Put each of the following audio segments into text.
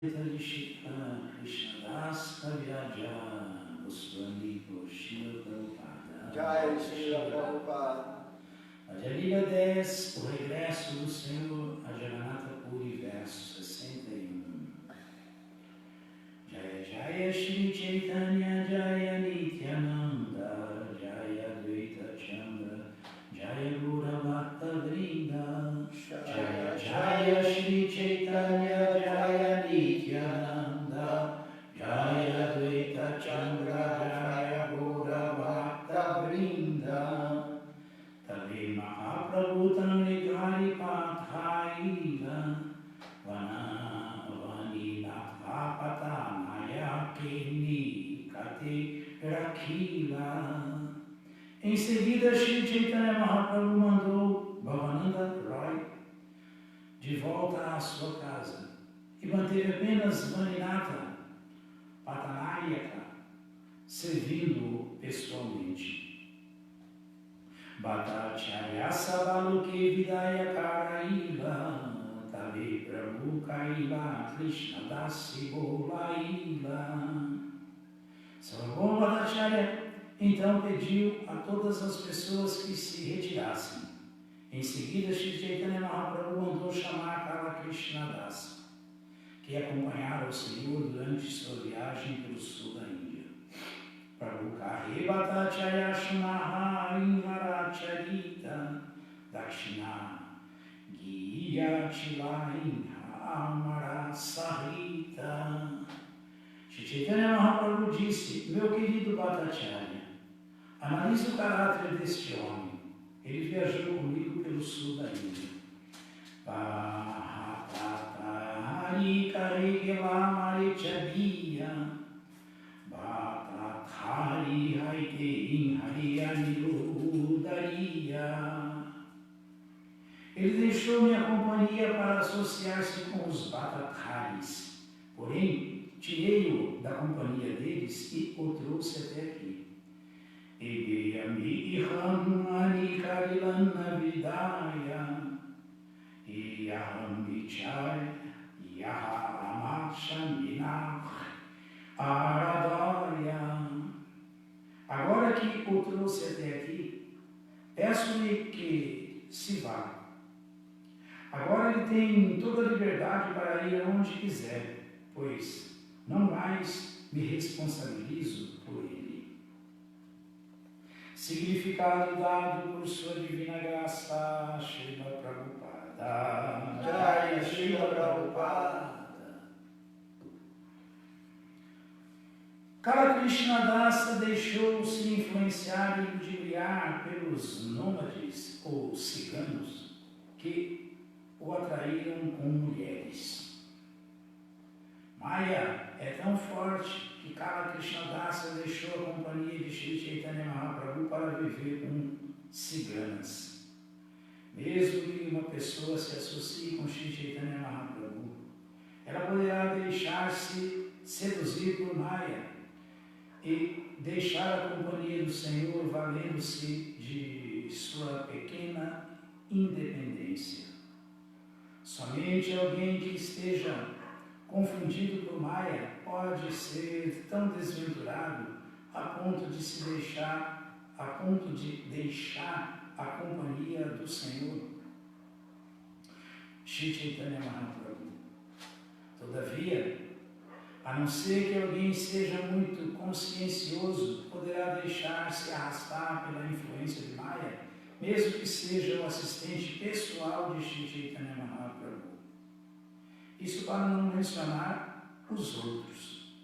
Krishnadas Kaviraja Goswami Shila Prabhupada. Jai Shila Prabhupada. A Jalila 10, o regresso do Senhor a Jagannatha Puri, verso 61. Jaya Jaya Shri Chaitanya Jaya Nityananda Jaya Advaita Chandra Jaya Gura Bhakta Vrinda Jaya Jaya Shri Chaitanya Jaya Nityananda Jaya Advaita Chandra Jaya Gura Bhakta Vrinda Tabe Mahaprabhu Tanigari Pathaila Vani Nathapata Maya Keni Kate Rakila. Em seguida, Shri Chaitanya Mahaprabhu mandou Bhavananda Roy de volta à sua casa e manteve apenas Vaninatha Patanayaka servindo-o pessoalmente. Bhattacharya Sabaluke Vidaya Karaila Tabe Prabhu Kaila Krishna Dasi Bolaila. Sarvabhauma Bhattacharya então pediu a todas as pessoas que se retirassem. Em seguida, Shri Chaitanya Mahaprabhu mandou chamar Kala Krishna Dasi, que acompanhara o Senhor durante sua viagem pelo sul da Índia. Prabhu Kahe Bhattacharya Shunaha Inharacharita Dakshina Giyachila Inhamara Sahita. Shri Chaitanya Mahaprabhu disse: meu querido Bhattacharya, analise o caráter deste homem. Ele viajou comigo pelo sul da Índia. Bhattacharya Karigela Marichabiya Bhattacharya Haite Harianiludaria. Ele deixou minha companhia para associar-se com os Bhattacharis. Porém, tirei-o da companhia deles e o trouxe até aqui. Ebeyami iham anikarilanna vidaya Iyaham vichai Yaharamachanvinach Aradaya. Agora que o trouxe até aqui, peço-lhe que se vá. Agora ele tem toda a liberdade para ir aonde quiser, pois não mais me responsabilizo por ele. Significado dado por sua divina graça, Srila Prabhupada. Jai Srila Prabhupada. Kala Krishna Dasa deixou-se influenciar e ludibriar pelos nômades ou ciganos que o atraíram com mulheres. Maya é tão forte que Kala Krishna Dasa deixou a companhia de Shri Chaitanya Mahaprabhu para viver com ciganas. Mesmo que uma pessoa se associe com Shri Chaitanya Mahaprabhu, ela poderá deixar-se seduzir por Maya e deixar a companhia do Senhor valendo-se de sua pequena independência. Somente alguém que esteja confundido por Maya pode ser tão desventurado a ponto de deixar a companhia do Senhor, Shri Chaitanya Mahaprabhu. Todavia, a não ser que alguém seja muito consciencioso, poderá deixar-se arrastar pela influência de Maya, mesmo que seja o assistente pessoal de Shri Chaitanya Mahaprabhu. Isso para não mencionar os outros.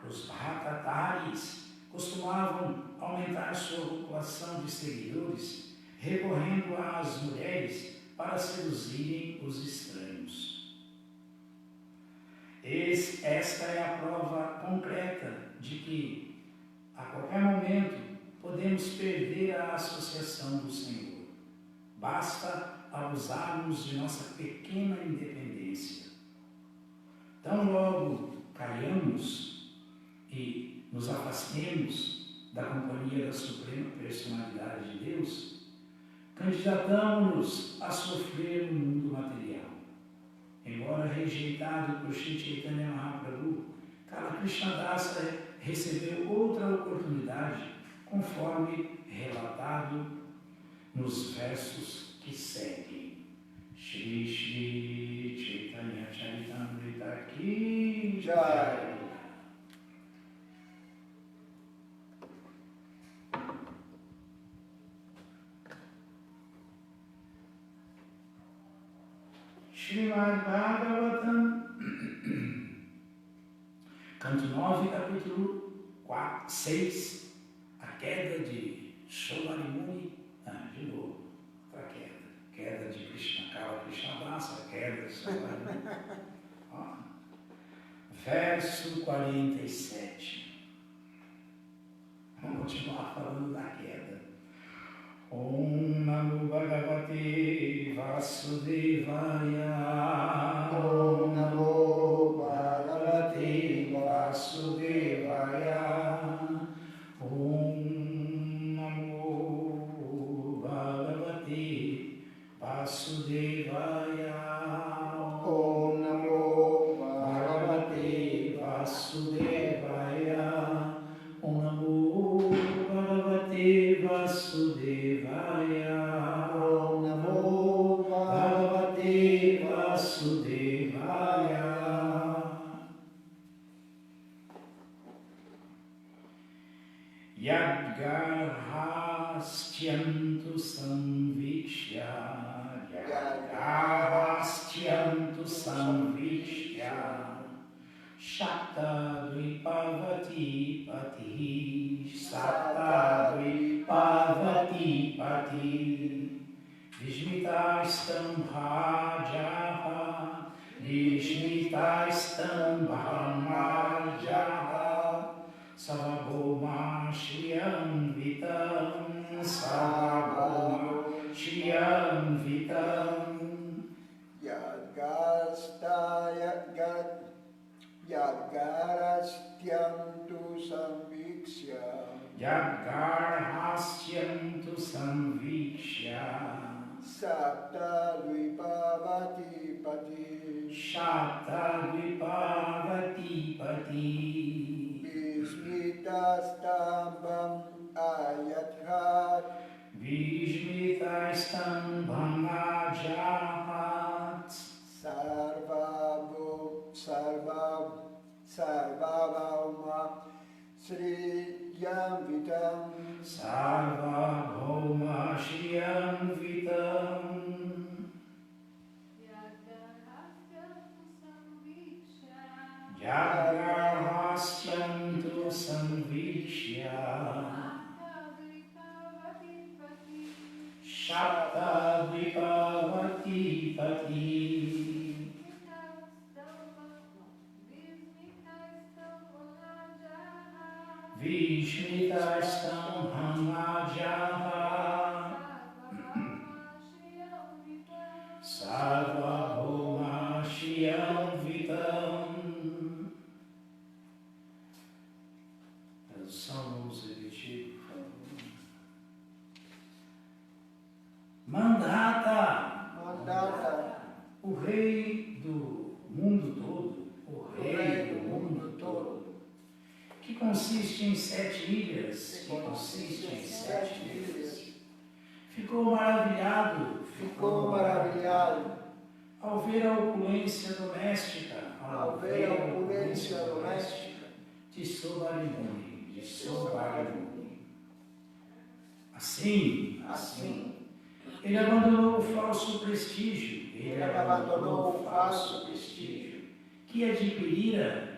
Os Bhattataris costumavam aumentar sua população de seguidores, recorrendo às mulheres para seduzirem os estranhos. Esta é a prova concreta de que, a qualquer momento, podemos perder a associação do Senhor. Basta abusarmos de nossa pequena independência. Tão logo caiamos e nos afastemos da companhia da Suprema Personalidade de Deus, candidatamos-nos a sofrer no mundo material. embora rejeitado por Shri Chaitanya Mahaprabhu, Kala Krishna Dasa recebeu outra oportunidade, conforme relatado nos versos que seguem. Shri Shri Chaitanya Charitamrita Ki Jai. Srimad Bhagavatam, canto 9, capítulo 6, a queda de Shovarimuni, de novo, outra queda de Krishna, Kala Krishna Dasa, queda de Shovarimuni. Verso 47. Vamos continuar falando da queda. Om Namo Bhagavate Vasudevaya. Om Namo Bhagavate Vasudevaya. Om Namo Bhagavate Vasudevaya. Om Namo Bhagavate Vasudevaya. Om Namo Bhagavate Vasudevaya. Om Namo Bhagavate Vasudevaya. Yadgarhastyantu samvikshya. Yadgarhastyantu samvikshya. Shakta Dvipavati Pati. Shakta Dvipavati Pati. Vishmitastam bhajaha. Vishmitastam bhamajaha. Savabhoma Shriyam Vitam. Savabhoma Shriyam Vitam. Yadgarhastyantu samvikshya. Yadgarhastyantu samvikshya. Sakta Dvipavati Pati. Shakta Dvipavati Pati. Vishmitastambam ayathat. Vishmitastambam ajahat. Sarvabhauma Shriyam Vitam. Sarvabhauma Shriyam Vitam. Yadgarhastyantu samvikshya. Shakta Dvipavati Pati. Vishmitastam hamajaha. Sarvabhauma Shriyam Vitam. Tradução, vamos repetir, por favor. Mandata, o rei do mundo todo, o rei do mundo todo, que consiste em 7 ilhas, ficou maravilhado ao ver a opulência doméstica, de Shovarimuni. Assim, ele abandonou o falso prestígio, que adquirira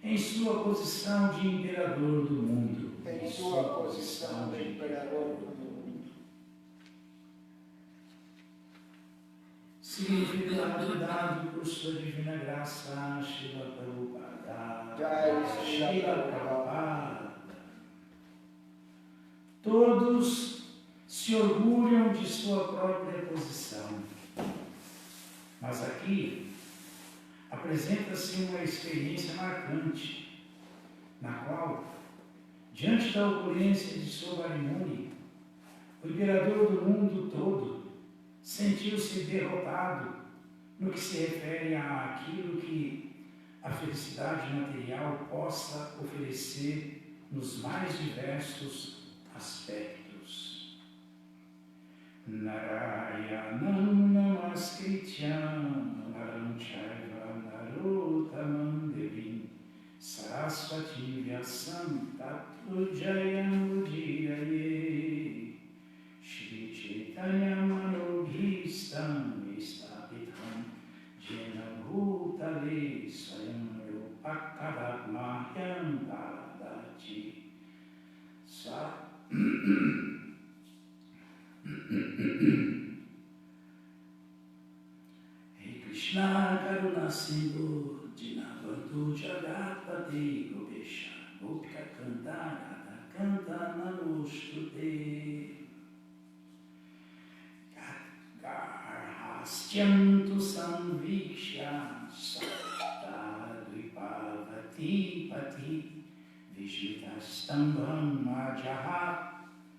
em sua posição de imperador do mundo. Significado dado por sua divina graça, Srila Prabhupada. Srila Prabhupada. Todos se orgulham de sua própria posição. Mas aqui apresenta-se uma experiência marcante, na qual, diante da opulência de Shovarimuni, o imperador do mundo todo sentiu-se derrotado no que se refere àquilo que a felicidade material possa oferecer nos mais diversos aspectos. Narayanam namaskrityam naram chaiva narottamam devim saraswati vyasam tato jayam udiraye Shri Chaitanya manobhistam istapitham jena bhutale swayam rupakadatmahyam dadati sa Hey Krishna Karuna Sindhu Dinabandhu Jagatpati Gopesha Gopika Kanta Radha Kanta Namostute Garhastyam tu samvikshya Sakta Dvipavati Pati Vishmitastambham Majaha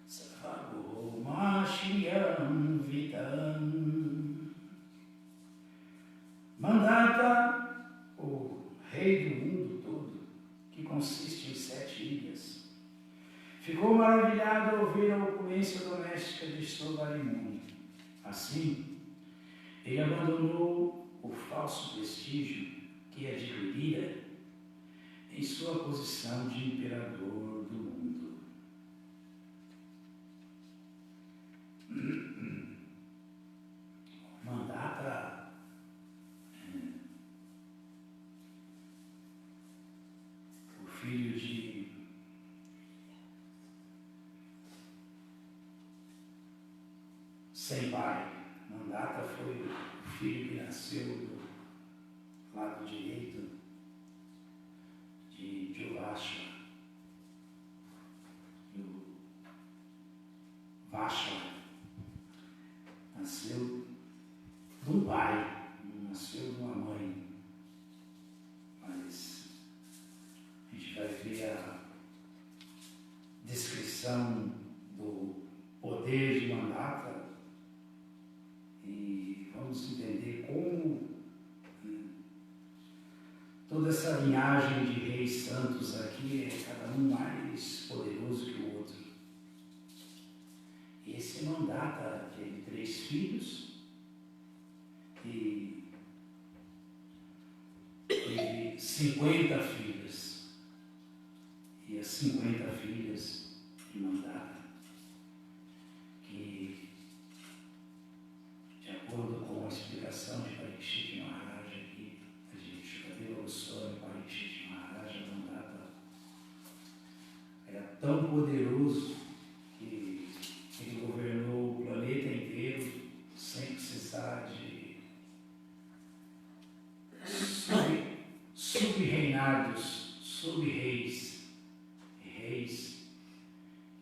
Sarvabhoma Shriyam Vitam Mandata, o rei do mundo todo, que consiste em 7 ilhas, ficou maravilhado ao ver a opulência doméstica de Sobarimuni. Assim, ele abandonou o falso prestígio que adquirira em sua posição de imperador do mundo. Mandata filho de sem pai. Mandata foi o filho que nasceu do lado direito de Juvasha. E o Vasha nasceu de um pai, não nasceu de uma mãe. Mas a gente vai ver a descrição do poder de Mandata e vamos entender como toda essa linhagem de reis santos aqui é cada um mais poderoso que o outro. E esse Mandata teve 3 filhos e teve 50 filhas. E as 50 filhas de Mandata, que, de acordo com a explicação de Parikshit Maharaj aqui, de Shukadeva Goswami, Parikshit Maharaj, Mandata era tão poderoso que ele governou o planeta inteiro sem precisar de sub-reinados, sub-reis e reis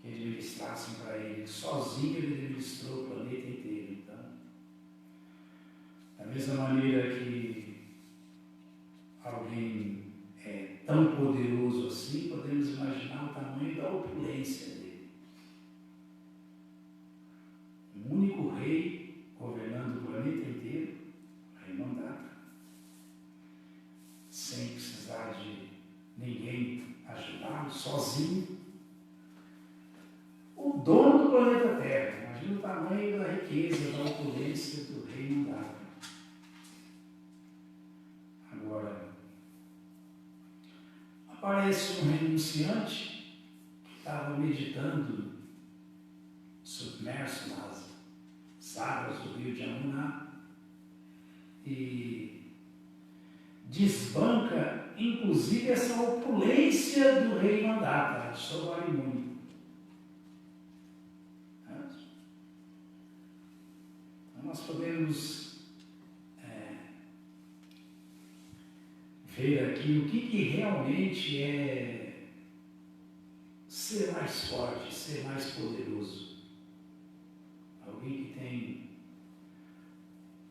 que administrassem para ele. Sozinho ele administrou o planeta inteiro. Então, da mesma maneira que alguém é tão poderoso assim, podemos imaginar o tamanho da opulência dele. Um único rei governando o planeta inteiro, o rei Mandata, sem precisar de ninguém ajudá-lo, sozinho. O dono do planeta Terra, imagina o tamanho da riqueza, da opulência do rei Mandata. Agora, aparece um renunciante que estava meditando, submerso nas águas do rio de Yamuna, e desbanca, inclusive, essa opulência do rei Mandata, Sobarimuni. Então, nós podemos ver aqui o que realmente é ser mais forte, ser mais poderoso. Alguém que tem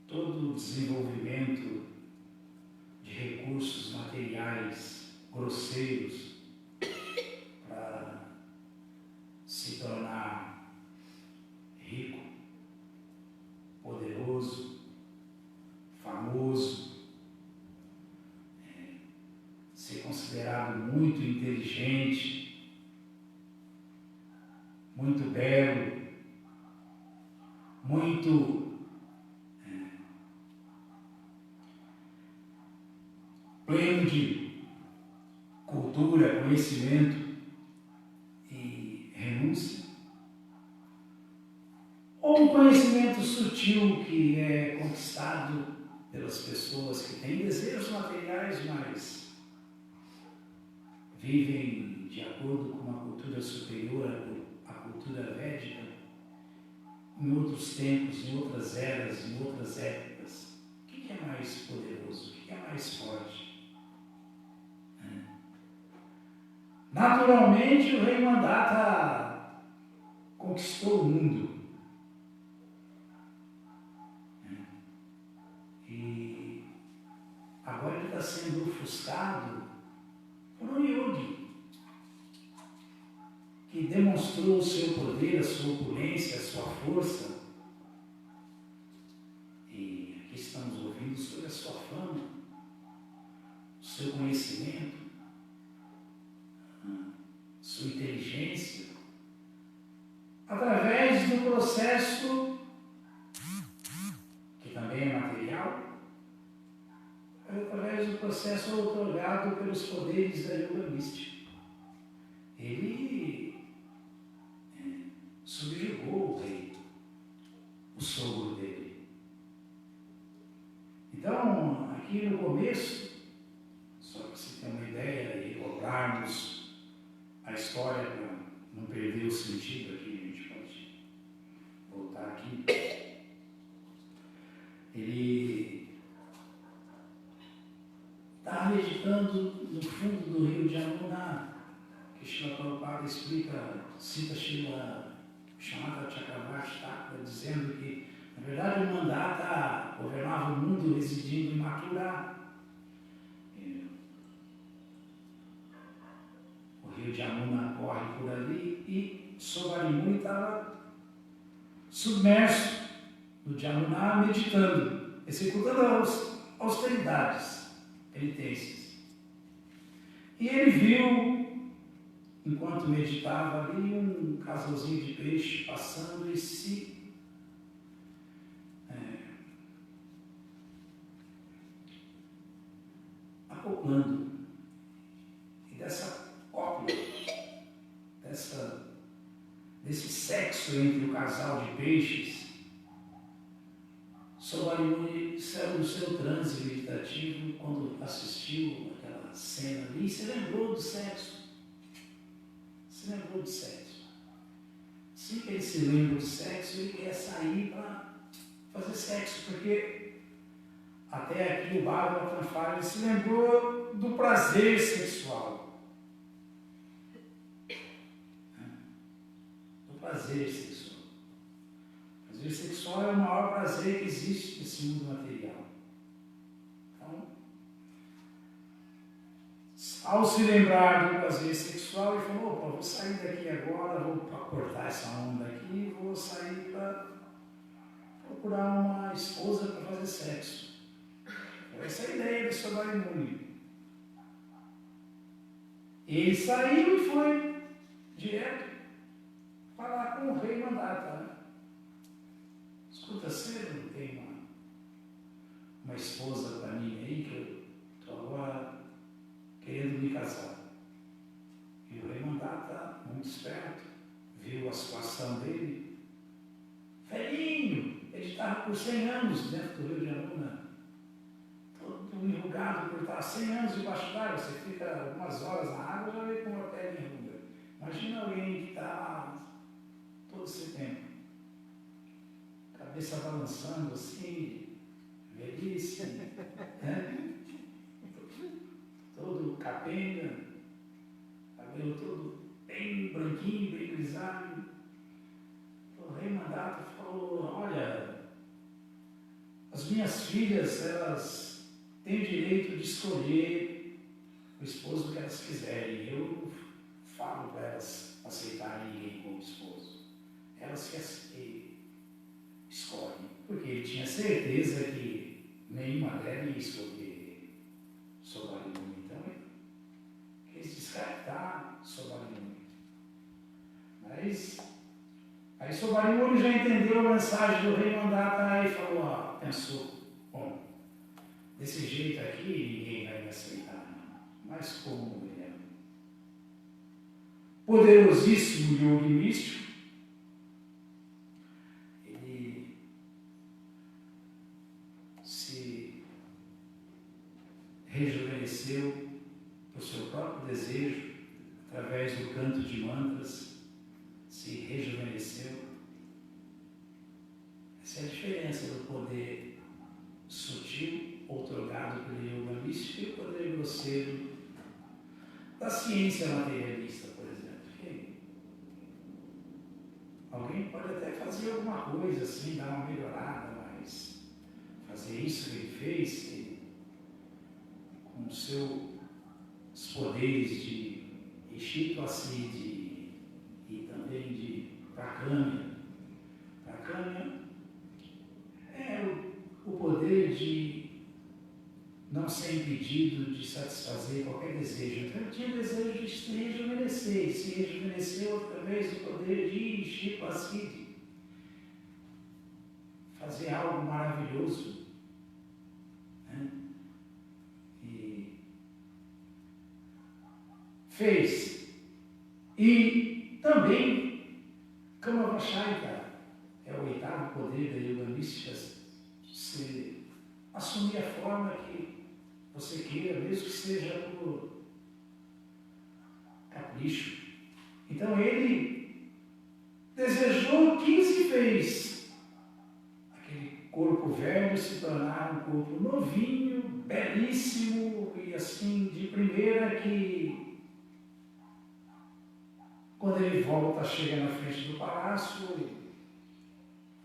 todo o desenvolvimento de recursos materiais grosseiros para se tornar rico, poderoso, famoso. ser considerado muito inteligente, muito belo, muito pleno de cultura, conhecimento e renúncia, ou um conhecimento sutil que é conquistado pelas pessoas que têm desejos materiais, mas vivem de acordo com uma cultura superior à cultura védica, em outros tempos, em outras eras, em outras épocas. O que é mais poderoso? O que é mais forte? Naturalmente, o rei Mandata conquistou o mundo. E agora ele está sendo ofuscado por um yogi que demonstrou o seu poder, a sua opulência, a sua força. E aqui estamos ouvindo sobre a sua fama, o seu conhecimento, sua inteligência, através do processo, que também é material, através do processo otorgado pelos poderes da yoga mística. Ele subjugou o rei, o sogro dele. Então, aqui no começo, só para você ter uma ideia e recordarmos a história para não perder o sentido aqui, a gente pode voltar aqui. Ele está meditando no fundo do rio de Yamuna, que Srila Prabhupada explica, cita Srila Shamata Chakravarti Thakura, dizendo que, na verdade, o Mandata governava o mundo residindo em Mathura. O rio de Yamuna corre por ali e Sovarimuni estava submerso no Yamuna, meditando, executando austeridades, penitências. E ele viu, enquanto meditava ali, um casalzinho de peixe passando e se acoplando. E dessa cópula, desse sexo entre o casal de peixes, Sovarimuni saiu do seu transe meditativo quando assistiu aquela cena ali e se lembrou do sexo. Se lembrou do sexo. Assim que ele se lembra do sexo, ele quer sair para fazer sexo, porque até aqui o Bhagavatam fala, ele se lembrou do prazer sexual. Do prazer sexual. O prazer sexual é o maior prazer que existe nesse mundo material. Então, ao se lembrar do prazer sexual, ele falou, opa, vou sair daqui agora, vou cortar essa onda aqui, vou sair para procurar uma esposa para fazer sexo. Essa é a ideia do Sovarimuni. Ele saiu e foi direto falar com o rei Mandata. Né? Escuta, você não tem uma esposa para mim aí que eu estou agora querendo me casar. E o rei Mandata, muito esperto, viu a situação dele. Velhinho, ele estava por 100 anos dentro do rio de Yamuna. Todo enrugado por estar 100 anos debaixo d'água, você fica algumas horas na água e já vê com a pele enruga. Imagina alguém que está todo esse tempo, cabeça balançando assim, velhice, né? Todo capenga, cabelo todo bem branquinho, bem grisalho. O rei Mandata falou, olha, as minhas filhas, elas têm o direito de escolher o esposo que elas quiserem. Eu não falo para elas aceitarem ninguém como esposo. Elas que escolhem. Porque ele tinha certeza que nenhuma mulher ia escolher Sovarimuni. Então, Sobarimuri já entendeu a mensagem do rei Mandata e falou, pensou, bom, desse jeito aqui ninguém vai me aceitar, não. Mas como ele é poderosíssimo yogi místico, ele se rejuvenesceu por seu próprio desejo, através do canto de mantras, se rejuvenesceu. Essa é a diferença do poder sutil, outorgado pelo yoga místico, e o poder grosseiro da ciência materialista, por exemplo. Que alguém pode até fazer alguma coisa assim, dar uma melhorada, mas fazer isso que ele fez com seus poderes de Ishito Asiddhi e também de Prakanya. Prakanya é o poder de não ser impedido de satisfazer qualquer desejo. Então ele tinha desejo de se rejuvenescer, e se rejuvenesceu através do poder de Ishito Asiddhi. Fazer algo maravilhoso. Né? E fez. E também Kamavashaita é o oitavo poder da yoga mística, se assumir a forma que você queira, mesmo que seja por capricho. Então ele desejou, quis e fez aquele corpo velho se tornar um corpo novinho, belíssimo e assim de primeira, que quando ele volta, chega na frente do palácio,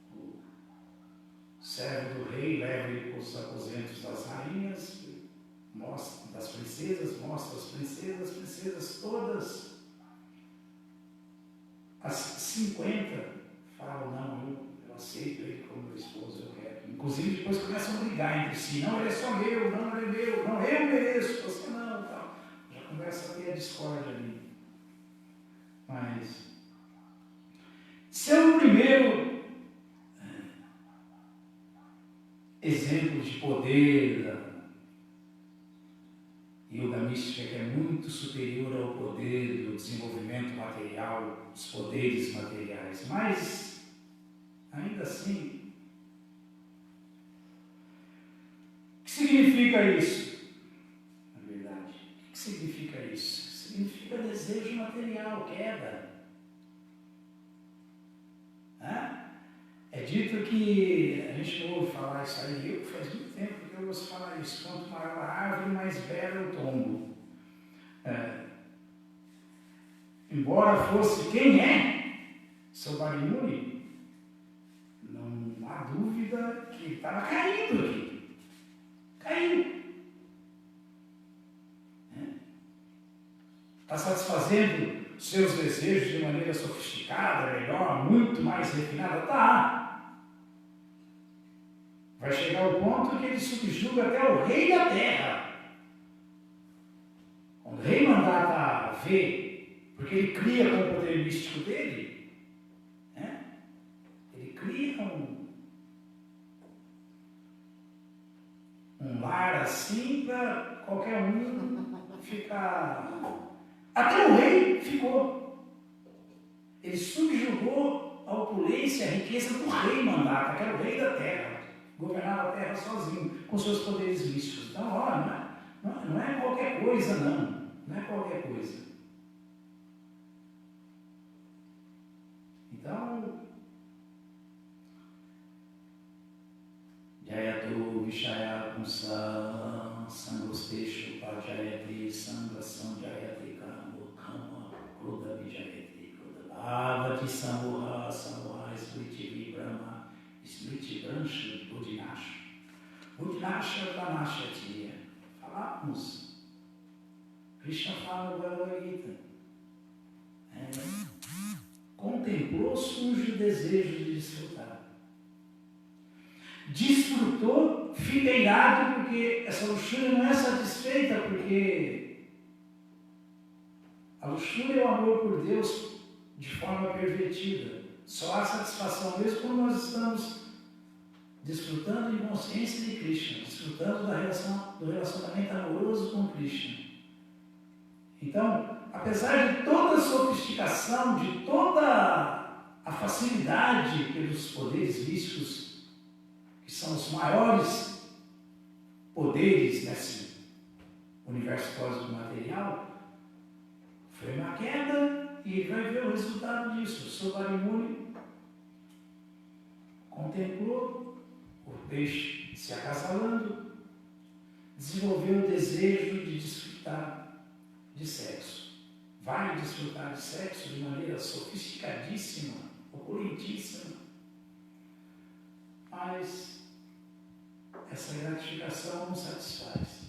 o servo do rei leva ele para os aposentos das rainhas, mostra as princesas todas, as 50 falam, não, eu aceito ele como meu esposo, eu quero. Inclusive depois começam a brigar entre si, não, ele é só meu, não, ele é meu, não, eu mereço, você não, tal. Já começa a ter a discórdia ali. Mas seu primeiro exemplo de poder da yoga mística, que é muito superior ao poder do desenvolvimento material, dos poderes materiais, mas ainda assim, o que significa isso? Na verdade, o que significa isso? Significa desejo material, queda. É dito que a gente não ouve falar isso aí, eu faz muito tempo que eu ouço falar isso, quanto maior a árvore, mais belo o tombo. Embora fosse quem é Sobarimuri, não há dúvida que ele estava caindo aqui. Caiu. Está satisfazendo seus desejos de maneira sofisticada, melhor, muito mais refinada? Tá. Vai chegar ao ponto que ele subjuga até o rei da terra. Quando o rei Mandata vê, porque ele cria com o poder místico dele, ele cria um lar assim para qualquer um ficar. Até o rei ficou. Ele subjugou a opulência, a riqueza do rei Mandata, que era o rei da terra. Governava a terra sozinho, com seus poderes místicos. Então, olha, não é qualquer coisa, não. Não é qualquer coisa. Então, Jayatu Vishaya Kunsa Sangosteshu Pajayati Sangrasam Jayati Kamo Kama Kruda Vijayati Kruda Bhavati Samoha Samoha Smriti Brahma Smriti Brancha Budinasha Budinasha Danashatiya. Falamos. Krishna fala no Bhagavad Gita. Contemplou surge o desejo de desfrutar. Desfrutou, fica irado porque essa luxúria não é satisfeita, porque a luxúria é o amor por Deus de forma pervertida. Só há satisfação mesmo quando nós estamos desfrutando em consciência de Krishna, desfrutando do relacionamento amoroso com Krishna. Então, apesar de toda a sofisticação, de toda a facilidade pelos poderes místicos, que são os maiores poderes nesse universo cósmico material, foi uma queda e ele vai ver o resultado disso. O Sovarimuni contemplou o peixe se acasalando, desenvolveu o desejo de desfrutar de sexo. Vai desfrutar de sexo de maneira sofisticadíssima, opulentíssima, mas essa gratificação não satisfaz.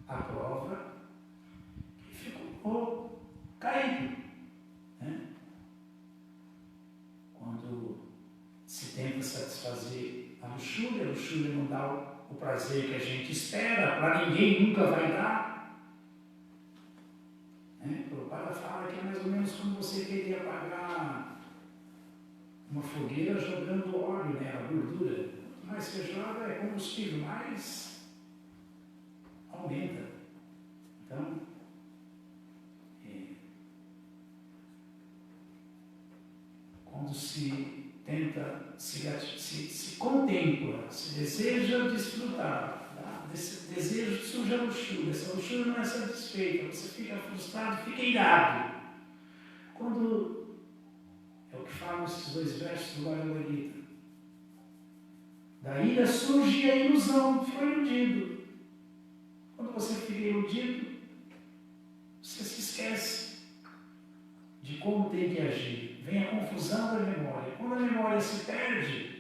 A prova que ficou caído, né? Quando se tenta satisfazer a luxúria não dá o prazer que a gente espera, para ninguém nunca vai dar. O Prabhupada fala que é mais ou menos como você queria apagar uma fogueira jogando óleo nela, gordura. Quanto mais você joga, é combustível, mais aumenta. Então, quando se tenta, se contempla, se deseja desfrutar, desse desejo surge a luxúria. Essa luxúria não é satisfeita, você fica frustrado, fica irado. Quando, é o que falam esses dois versos do Bhagavad Gita, da ira surge a ilusão, foi iludido. Quando você fica iludido, você se esquece de como tem que agir. Vem a confusão da memória. Quando a memória se perde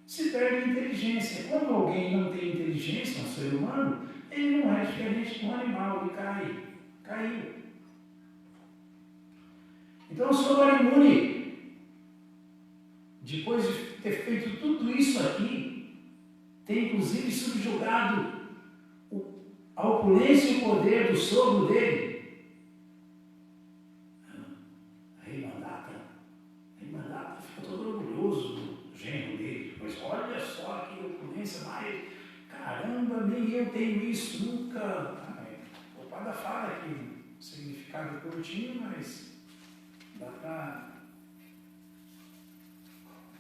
a inteligência. Quando alguém não tem inteligência, um ser humano, ele não é diferente de um animal, ele caiu. Então o Sovarimuni, depois de ter feito tudo isso aqui, tem inclusive subjugado a opulência e o poder do sogro dele. Aí ficou todo orgulhoso do genro dele. Pois olha só que opulência, mas caramba, nem eu tenho isso, nunca. O Prabhupada fala aqui um significado curtinho, mas dá para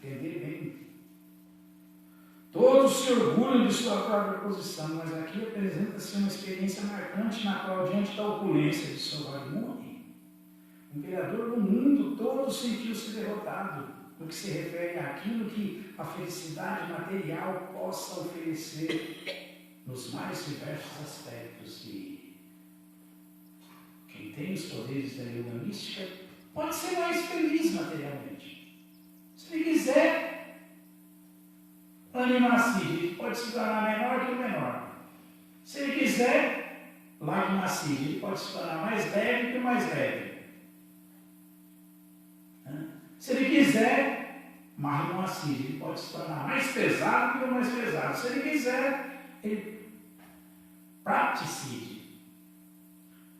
entender bem. Todos se orgulham de sua própria posição, mas aqui apresenta-se uma experiência marcante na qual, diante da opulência de Sovarimuni, o imperador do mundo todo sentiu-se derrotado no que se refere àquilo que a felicidade material possa oferecer nos mais diversos aspectos. E quem tem os poderes da yoga mística pode ser mais feliz materialmente. Se ele quiser, Animacide, ele pode se tornar menor que o menor. Se ele quiser, Lagmacide, ele pode se tornar mais leve que o mais leve. Se ele quiser, Mahimacide, ele pode se tornar mais pesado que o mais pesado. Se ele quiser, ele Praticide.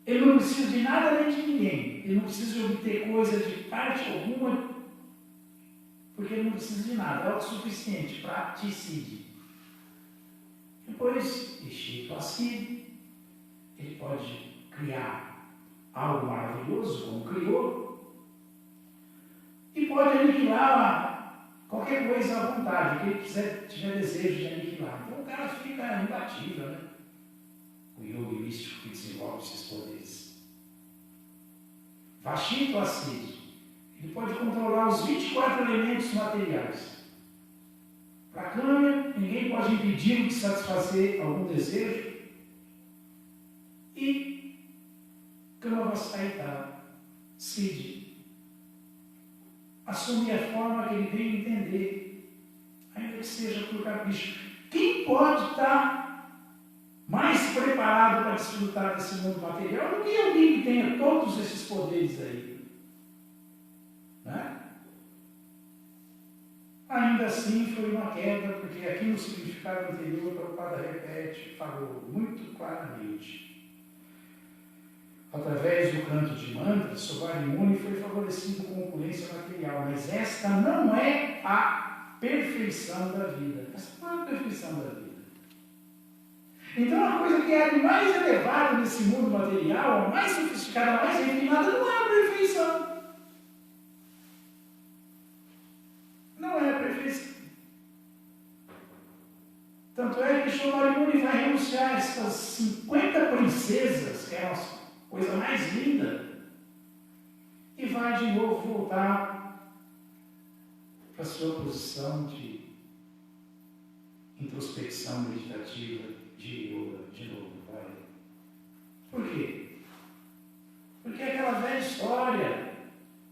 Ele não precisa de nada nem de ninguém. Ele não precisa de obter coisa de parte alguma, porque ele não precisa de nada, é autossuficiente, Praticide. Depois, Ishitwacide, ele pode criar algo maravilhoso, como criou, e pode aniquilar qualquer coisa à vontade, que ele tiver desejo de aniquilar. Então o cara fica imbatível, né? O yoga místico que desenvolve esses poderes. Vashitwacide, ele pode controlar os 24 elementos materiais. Para Kanya, ninguém pode impedi-lo de satisfazer algum desejo. E Kamavastaita, Siddhi, assume a forma que ele vem entender, ainda que seja por capricho. Quem pode estar mais preparado para desfrutar desse mundo material do que alguém que tenha todos esses poderes aí? Né? Ainda assim foi uma queda, porque aqui no significado anterior, o Prabhupada repete, falou muito claramente. através do canto de mantras, Sovarimuni foi favorecido com opulência material, mas esta não é a perfeição da vida. Esta não é a perfeição da vida. Então, a coisa que há de mais elevado nesse mundo material, a mais sofisticada, a mais refinada, não é a perfeição. Não é a perfeição. Tanto é que Sovarimuni vai renunciar a essas 50 princesas, que é a coisa mais linda, e vai de novo voltar para a sua posição de introspecção meditativa, de yoga, de novo. Vai. Por quê? Porque é aquela velha história,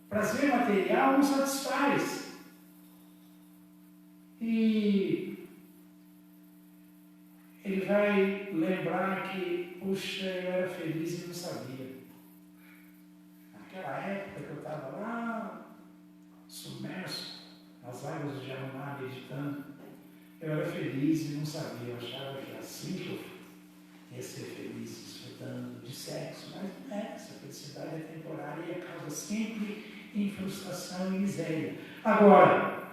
prazer material não satisfaz. E ele vai lembrar que, puxa, eu era feliz e não sabia. Naquela época que eu estava lá, submerso nas águas do Jarumá, meditando, eu era feliz e não sabia. Eu achava que assim que eu ia ser feliz, desfrutando de sexo, mas não é. Essa felicidade é temporária e causa sempre em frustração e miséria. Agora,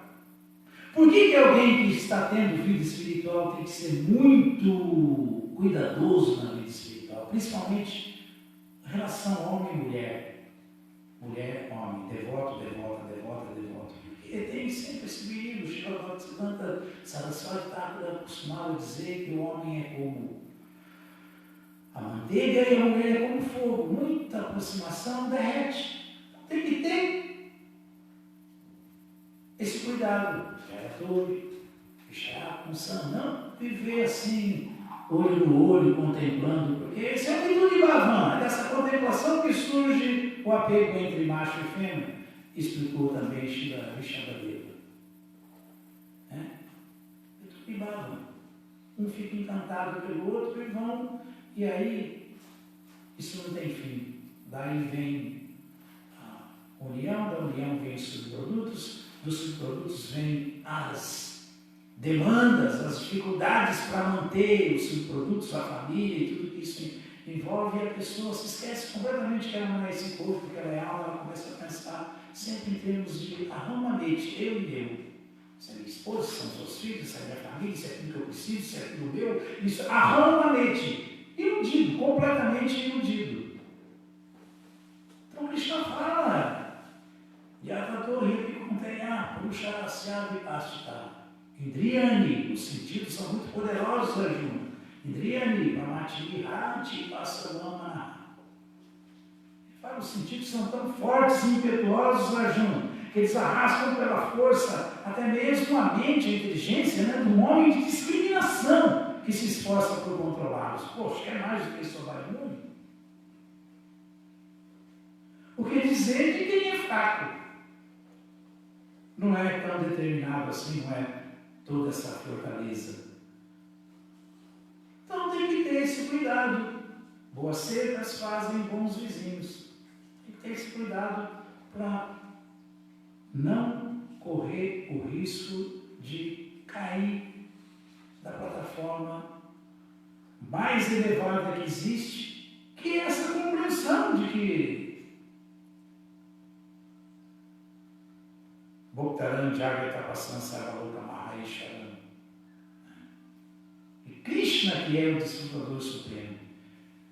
por que alguém que está tendo vida espiritual tem que ser muito cuidadoso na vida espiritual? Principalmente em relação homem e mulher. Mulher, homem, devoto, devota, devota, devoto. Porque tem sempre esse perigo. Shila Bhaktisiddhanta Saraswati Thakur costumava dizer que o homem é como a manteiga e a mulher é como fogo. Muita aproximação derrete. Tem que ter esse cuidado. Fechar com sangue, não viver assim, olho no olho, contemplando, porque esse é o Viduni Bhavan, é dessa contemplação que surge o apego entre macho e fêmea, explicou também Srila Rishabhadeva. Viduni Bhavan. Um fica encantado pelo outro e aí isso não tem fim. Daí vem a união, da união vem os subprodutos, dos subprodutos vêm as demandas, as dificuldades para manter os subprodutos, a família e tudo que isso envolve, e a pessoa se esquece completamente que ela não é esse corpo, que ela é alma, ela começa a pensar sempre em termos de arrumamento, eu e eu. Se é minha esposa, se são seus filhos, se é minha família, se é aquilo que eu preciso, se é aquilo meu, isso, arrumamento, iludido, completamente iludido. Então Krishna fala, Yatatohi Kunteya Purusharasya Vipastita. Indriyani, os sentidos são muito poderosos, Arjuna. Indriyani, Mamati Hati Pasamana. Ele fala, os sentidos são tão fortes e impetuosos, Arjuna, que eles arrastam pela força até mesmo a mente, a inteligência, né, de um homem de discriminação que se esforça por controlá-los. Poxa, é mais do que Sovarimuni? O que dizer de quem é fraco? Não é tão determinado assim, não é toda essa fortaleza. Então tem que ter esse cuidado. Boas secas fazem bons vizinhos. Tem que ter esse cuidado para não correr o risco de cair da plataforma mais elevada que existe, que é essa compreensão de que Bhaktaran Jagatapasan Sarvaloka Maheshwaram. E Krishna que é o desfrutador supremo.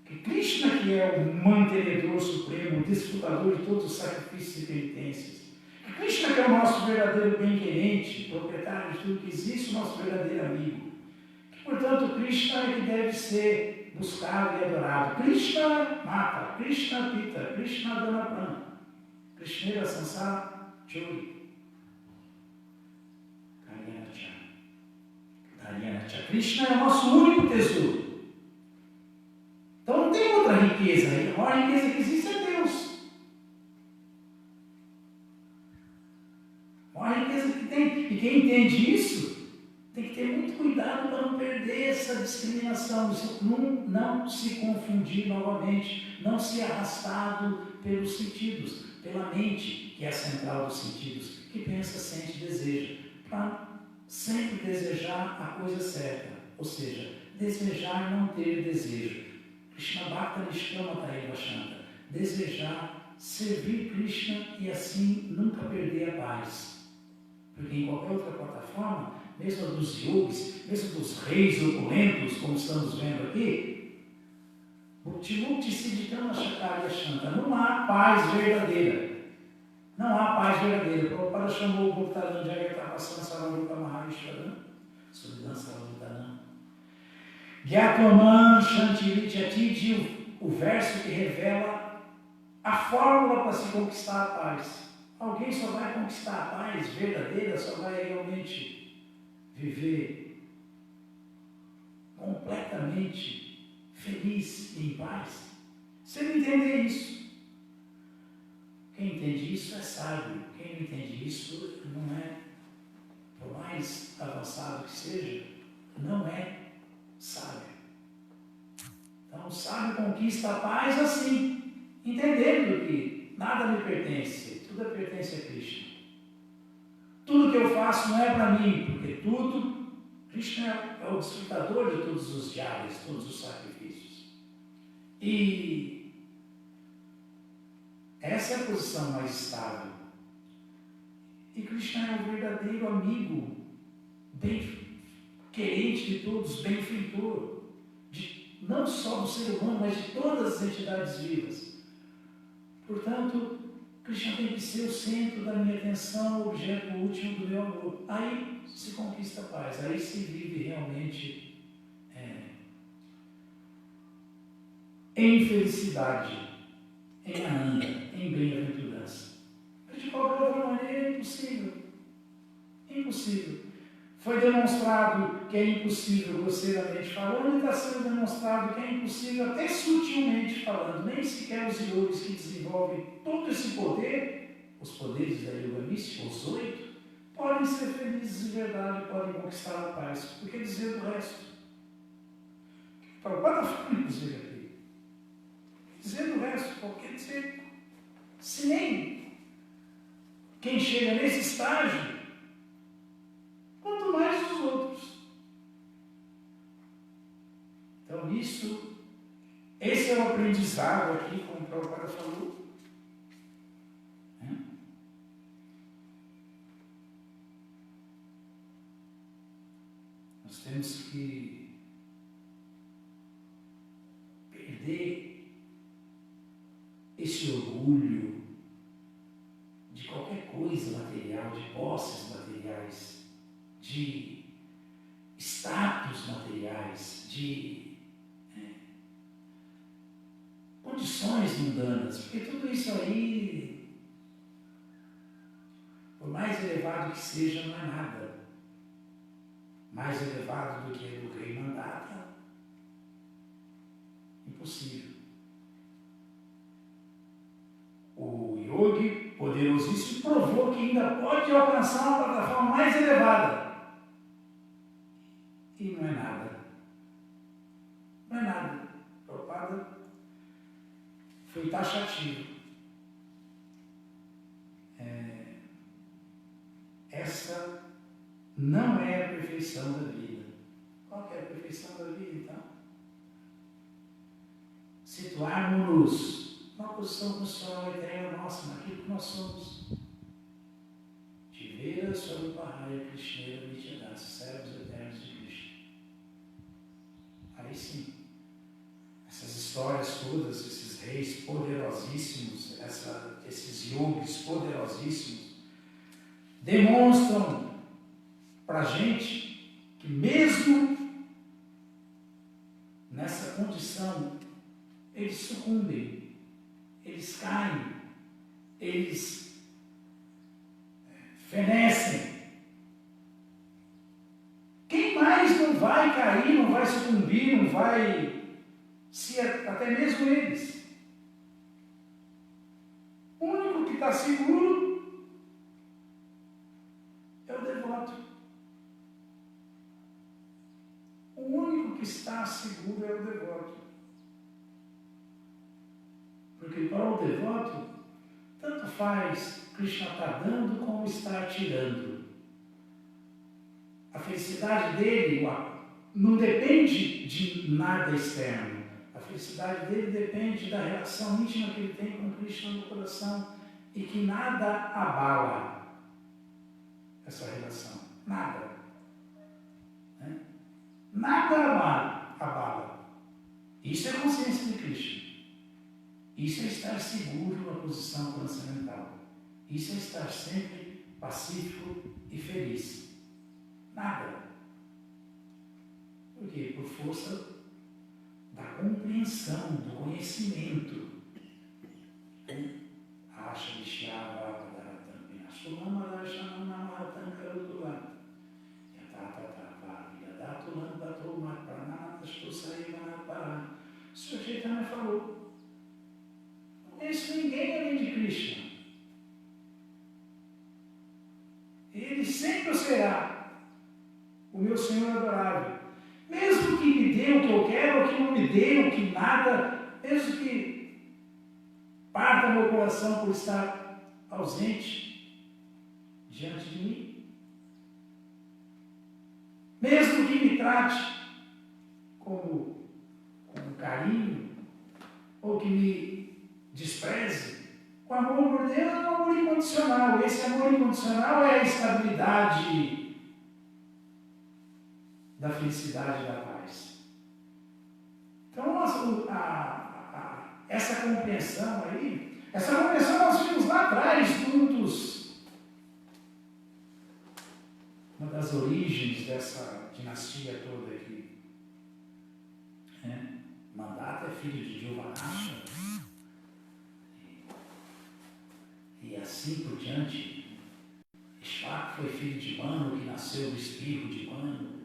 Que Krishna que é o mantenedor supremo, o desfrutador de todos os sacrifícios e penitências. Que Krishna que é o nosso verdadeiro bem-querente, proprietário de tudo que existe, o nosso verdadeiro amigo. Que, portanto, Krishna é que deve ser buscado e adorado. Krishna mata, Krishna pita, Krishna dana prana. Krishna sansara chori. Krishna é o nosso único tesouro. Então não tem outra riqueza. A maior riqueza que existe é Deus. A maior riqueza que tem. E quem entende isso tem que ter muito cuidado para não perder essa discriminação, não se confundir novamente, não ser arrastado pelos sentidos, pela mente, que é a central dos sentidos, que pensa, sente, deseja, para sempre desejar a coisa certa, ou seja, desejar não ter desejo. Krishna Bhakta Nishkama Taiva Shanta. desejar servir Krishna e assim nunca perder a paz. Porque em qualquer outra plataforma, mesmo a dos yogis, mesmo dos reis opulentos, como estamos vendo aqui, Bhakti Siddhikama Chakarya Shanta, não há paz verdadeira. Não há paz verdadeira. Prabhupada chamou o Bhaktaran Jayatapasana Sarvarupa Maharishwaran, Suridhan Sarvarutanam. Gyatvaman Shantiri Chati, o verso que revela a fórmula para se conquistar a paz. Alguém só vai conquistar a paz verdadeira, só vai realmente viver completamente feliz e em paz. Se ele entender isso. Quem entende isso é sábio. Quem não entende isso não é, por mais avançado que seja, não é sábio. Então o sábio conquista a paz assim, entendendo que nada me pertence, tudo pertence a Krishna. Tudo que eu faço não é para mim, porque tudo, Krishna é o desfrutador de todos os diários, todos os sacrifícios. E essa é a posição mais estável. E Krishna é o verdadeiro amigo, bem querente de todos, benfeitor, não só do ser humano, mas de todas as entidades vivas. Portanto, Krishna tem que ser o centro da minha atenção, o objeto último do meu amor. Aí se conquista a paz, aí se vive realmente em felicidade, em ananda, em bem-aventurança. Mas de qualquer outra maneira é impossível. Impossível. Foi demonstrado que é impossível, grosseiramente falando, e está sendo demonstrado que é impossível, até sutilmente falando. Nem sequer os yogis que desenvolvem todo esse poder, os poderes da yoga mística, os 8, podem ser felizes de verdade, podem conquistar a paz. Por que dizer do resto? Prabhupada fala, inclusive, aqui. Dizer do resto, por que dizer? Se nem quem chega nesse estágio, quanto mais os outros. Então, esse é o aprendizado aqui, como o Prabhupada falou. Nós temos que perder esse orgulho de qualquer coisa material, de posses materiais, de status materiais, de condições mundanas, porque tudo isso aí, por mais elevado que seja, não é nada. Mais elevado do que o rei Mandata, impossível. O yogi poderosíssimo provou que ainda pode alcançar uma plataforma mais elevada. E não é nada. Não é nada. Prabhupada foi taxativo. Essa não é a perfeição da vida. Qual que é a perfeição da vida, então? Situarmos-nos numa posição constitucional eterna nossa, naquilo que nós somos. Tivera Swarupahaya Krishneira Nityanasa, servos eternos de Krishna. Aí sim, essas histórias todas, esses reis poderosíssimos, esses yogis poderosíssimos, demonstram para a gente que mesmo nessa condição, eles sucumbem, eles caem, eles fenecem. Quem mais não vai cair, não vai sucumbir, não vai até mesmo eles? O único que está seguro é o devoto. O único que está seguro é o devoto. Porque para o devoto, tanto faz Krishna está dando como está tirando. A felicidade dele não depende de nada externo. A felicidade dele depende da relação íntima que ele tem com Krishna no coração e que nada abala essa relação. Nada. Né? Nada abala. Isso é consciência de Krishna. Isso é estar seguro na posição transcendental. Isso é estar sempre pacífico e feliz. Nada. Por quê? Por força da compreensão, do conhecimento. Acha de Shiava, Padaratam, Ashulama, Shanama, Tankarutula, Yatata, Yadatulam, Batoma, Pranata, Shtusaiva, Pará. O Senhor Chaitanya falou: não conheço ninguém além de Krishna. Ele sempre será o meu Senhor adorável. Mesmo que me dê o que eu quero, ou que não me dê, ou que nada, mesmo que parta meu coração por estar ausente diante de mim, mesmo que me trate com carinho, ou que me despreze, o amor por Deus é um amor incondicional. Esse amor incondicional é a estabilidade da felicidade e da paz. Então, essa compreensão aí, nós vimos lá atrás, uma das origens dessa dinastia toda aqui. Mandata é filho de Dhruvanasha, e assim por diante. Ishvak foi filho de Manu, que nasceu do espirro de Manu.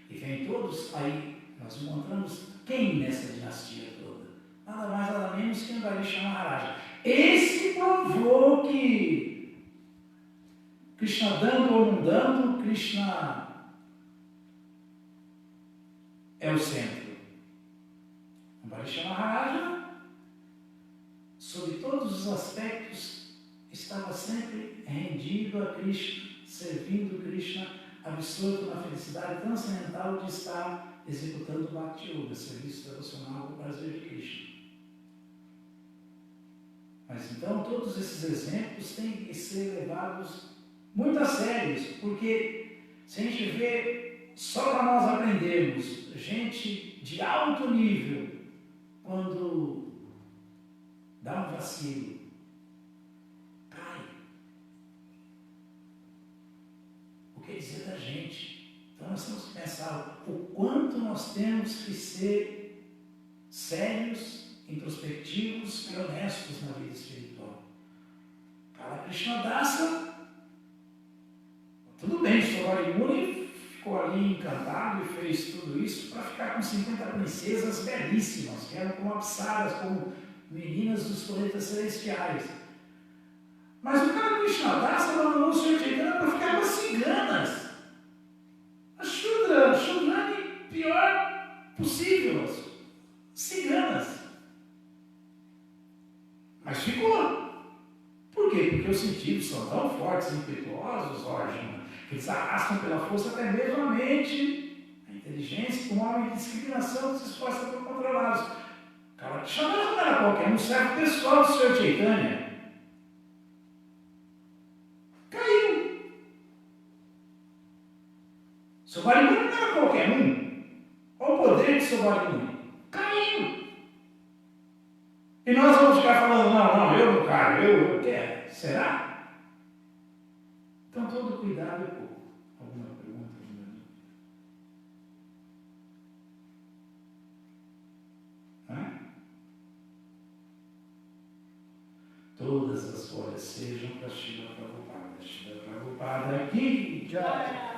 E vem todos, aí nós encontramos quem nessa dinastia toda? Nada mais, nada menos que Ambarisha Maharaja. Esse provou que Krishna dando ou não dando, Krishna é o centro. Ambarisha Maharaja, sob todos os aspectos, estava sempre rendido a Krishna, servindo Krishna, absorto na felicidade transcendental de estar executando o Bhakti Yoga, serviço devocional do prazer de Krishna. Mas então todos esses exemplos têm que ser levados muito a sérios, porque se a gente vê só para nós aprendermos, gente de alto nível, quando dá um vacilo, cai. O que dizer da gente? Então nós temos que pensar o quanto nós temos que ser sérios, introspectivos e honestos na vida espiritual. Kala Krishna Dasa, tudo bem, Sovali Muni ficou ali encantado e fez tudo isso para ficar com 50 princesas belíssimas, que eram como apsaras, como meninas dos planetas celestiais. Mas o Kala Krishna Dasa abandonou o Senhor Chaitanya para ficar com as ciganas. A Shudrani pior possível, as ciganas. Mas ficou. Por quê? Porque os sentidos são tão fortes e impetuosos, Arjuna, que eles arrastam pela força até mesmo a mente, a inteligência, com uma homem de discriminação que se esforça por controlá-los. Kala Krishna não era qualquer um, servo pessoal do Senhor Chaitanya. Caiu. Sovali Muni não era qualquer um. Olha o poder de Sovali Muni. Caiu. E nós vamos ficar falando, não, eu não caio, eu quero. Será? Então todo cuidado é pouco. Alguma pergunta? Todas as glórias sejam para Srila Prabhupada. Srila Prabhupada aqui. Jai.